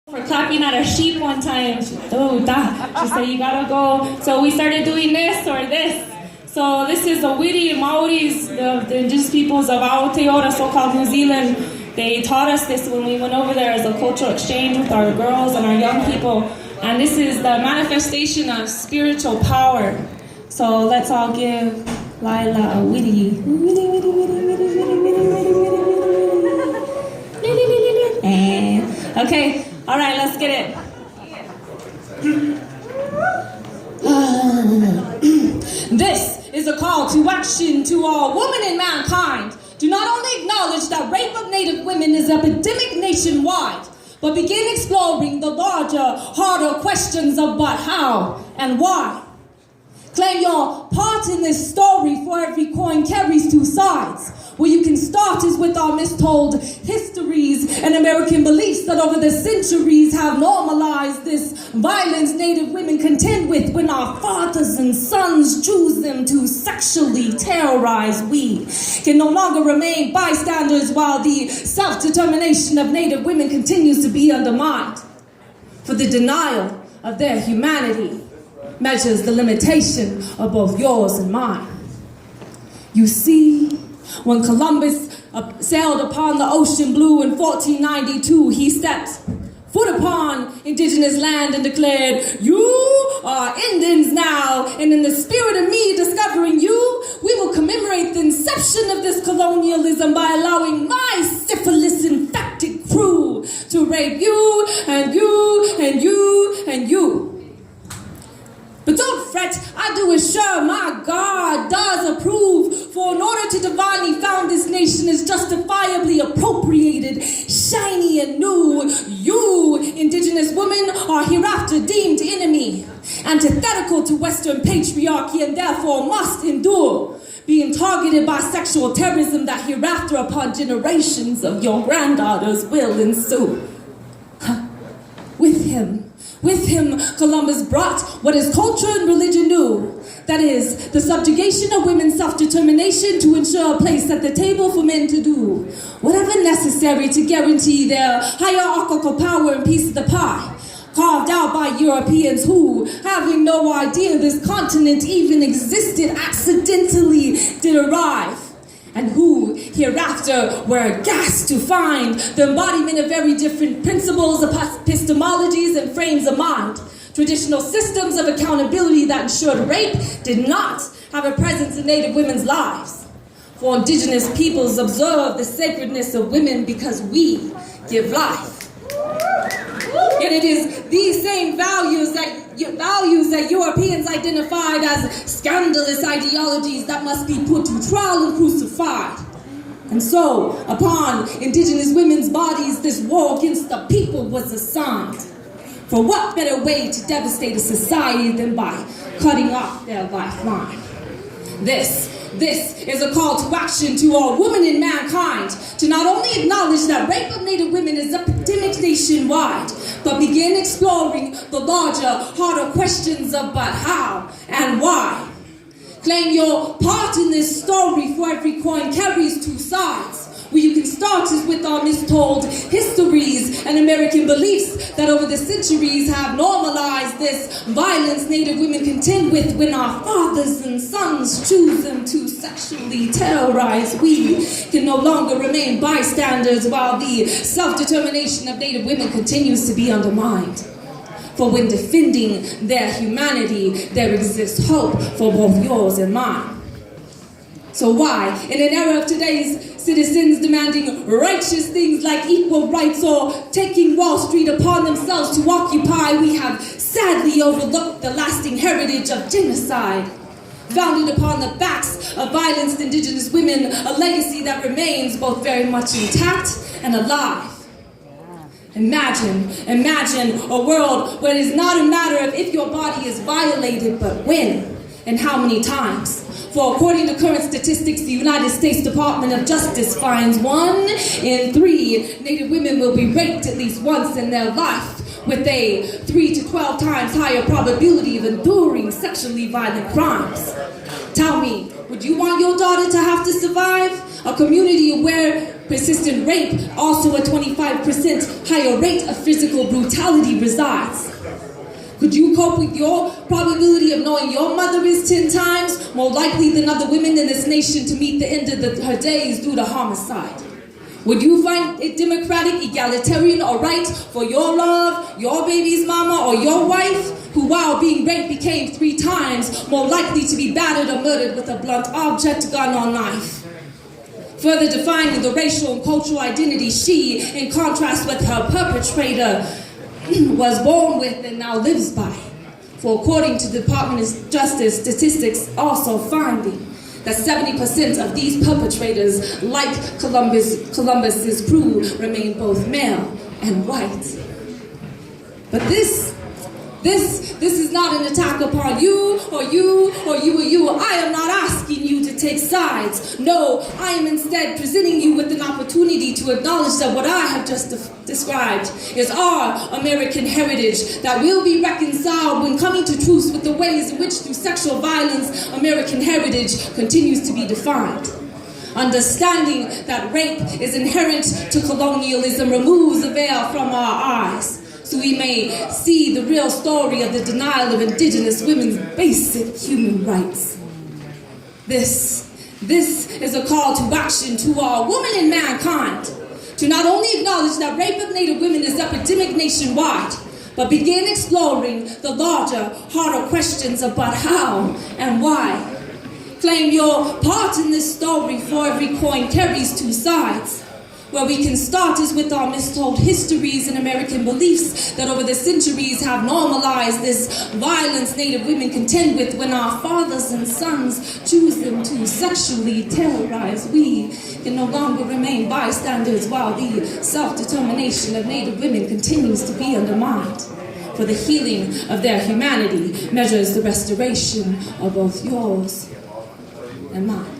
For clapping at a sheep one time. She said, you gotta go. So we started doing this or this. So this is the Wiri Maoris, the indigenous peoples of Aotearoa, so-called New Zealand. They taught us this when we went over there as a cultural exchange with our girls and our young people. And this is the manifestation of spiritual power. So let's all give Lila a Wiri. Okay. All right, let's get it. This is a call to action to all women and mankind. Do not only acknowledge that rape of Native women is epidemic nationwide, but begin exploring the larger, harder questions of but how and why. Claim your part in this story, for every coin carries two sides. Where you can start is with our mistold histories and American beliefs that over the centuries have normalized this violence Native women contend with when our fathers and sons choose them to sexually terrorize. We can no longer remain bystanders while the self-determination of Native women continues to be undermined. For the denial of their humanity measures the limitation of both yours and mine. You see, when Columbus sailed upon the ocean blue in 1492, he stepped foot upon indigenous land and declared, "You are Indians now, and in the spirit of me discovering you, we will commemorate the inception of this colonialism by allowing my syphilis-infected crew to rape you, and you, and you, and you." But don't fret, I do assure my God does approve, for in order to divinely found this nation is justifiably appropriated, shiny and new, you, indigenous women, are hereafter deemed enemy, antithetical to Western patriarchy, and therefore must endure being targeted by sexual terrorism that hereafter upon generations of your granddaughters will ensue. With him, Columbus brought what his culture and religion knew. That is, the subjugation of women's self-determination to ensure a place at the table for men to do whatever necessary to guarantee their hierarchical power and piece of the pie, carved out by Europeans who, having no idea this continent even existed, accidentally did arrive. And who hereafter were aghast to find the embodiment of very different principles, epistemologies, and frames of mind. Traditional systems of accountability that ensured rape did not have a presence in Native women's lives. For indigenous peoples observe the sacredness of women because we give life. Yet it is these same values that Europeans identified as scandalous ideologies that must be put to trial and crucified. And so, upon indigenous women's bodies, this war against the people was assigned. For what better way to devastate a society than by cutting off their lifeline? This is a call to action to all women in mankind to not only acknowledge that rape of Native women is epidemic nationwide, but begin exploring the larger, harder questions of but how and why. Claim your part in this story, for every coin carries two sides. Where you can start is with our mistold histories and American beliefs that over the centuries have normalized this violence Native women contend with when our fathers and sons choose them to sexually terrorize. We can no longer remain bystanders while the self-determination of Native women continues to be undermined. For when defending their humanity, there exists hope for both yours and mine. So why, in an era of today's citizens demanding righteous things like equal rights or taking Wall Street upon themselves to occupy, we have sadly overlooked the lasting heritage of genocide, founded upon the backs of violenced indigenous women, a legacy that remains both very much intact and alive. Imagine a world where it is not a matter of if your body is violated, but when and how many times. For according to current statistics, the United States Department of Justice finds 1 in 3 Native women will be raped at least once in their life, with a 3 to 12 times higher probability of enduring sexually violent crimes. Tell me, would you want your daughter to have to survive a community where Persistent rape, also a 25% higher rate of physical brutality resides. Could you cope with your probability of knowing your mother is 10 times more likely than other women in this nation to meet the end of her days due to homicide? Would you find it democratic, egalitarian, or right for your love, your baby's mama, or your wife, who while being raped became 3 times more likely to be battered or murdered with a blunt object, gun, or knife? Further defining the racial and cultural identity she, in contrast with her perpetrator, was born with and now lives by. For according to the Department of Justice statistics also finding that 70% of these perpetrators, like Columbus's crew, remain both male and white. But this is not an attack upon you or you or you or you. I am not asking you to take sides. No, I am instead presenting you with an opportunity to acknowledge that what I have just described is our American heritage that will be reconciled when coming to truce with the ways in which through sexual violence American heritage continues to be defined. Understanding that rape is inherent to colonialism removes the veil from our eyes, so we may see the real story of the denial of indigenous women's basic human rights. This is a call to action to all women and mankind, to not only acknowledge that rape of Native women is epidemic nationwide, but begin exploring the larger, harder questions about how and why. Claim your part in this story, for every coin carries 2 sides. Where we can start is with our mistold histories and American beliefs that over the centuries have normalized this violence Native women contend with when our fathers and sons choose them to sexually terrorize. We can no longer remain bystanders while the self-determination of Native women continues to be undermined. For the healing of their humanity measures the restoration of both yours and mine.